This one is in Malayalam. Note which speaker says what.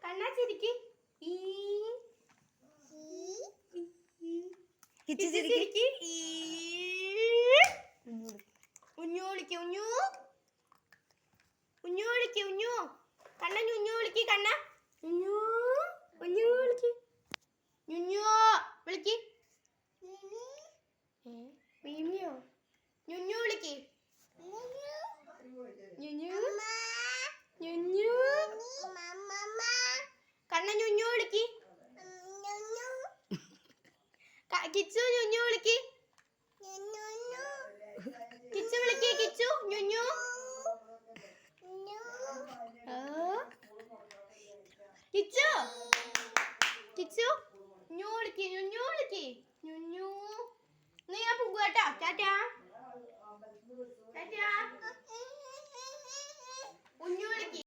Speaker 1: കണ്ണാ ചിരിക്ക്. കിച്ചു ചിരിക്ക്. ഉഞ്ഞു വിളിക്ക്. ഉഞ്ഞു ഉഞ്ഞു വിളിക്ക്. ഉഞ്ഞു കണ്ണ ഞുഞ്ഞു വിളിക്ക്. കണ്ണ ഉഞ്ഞു ഉഞ്ഞു വിളിക്ക്. ഞുഞ്ഞു വിളിക്ക്. മീമിയോ ഞുഞ്ഞു വിളിക്ക്. ഞുഞ്ഞു ഞുഞ്ഞു കണ്ണ ഞുഞ്ഞു വിളിക്ക്. കിച്ചു ഞുഞ്ഞു വിളിക്ക്. കിച്ചു വിളിക്ക്. കിച്ചു ഞുഞ്ഞു. കിച്ചു കിച്ചു ഞു വിളിക്ക്. ഞുഞ്ഞു വിളിക്ക്. ഞുഞ്ഞു നീ ഞാൻ പോകുക കേട്ടോ. ടാറ്റാ ടാറ്റാ. ഉഞ്ഞു വിളിക്ക്.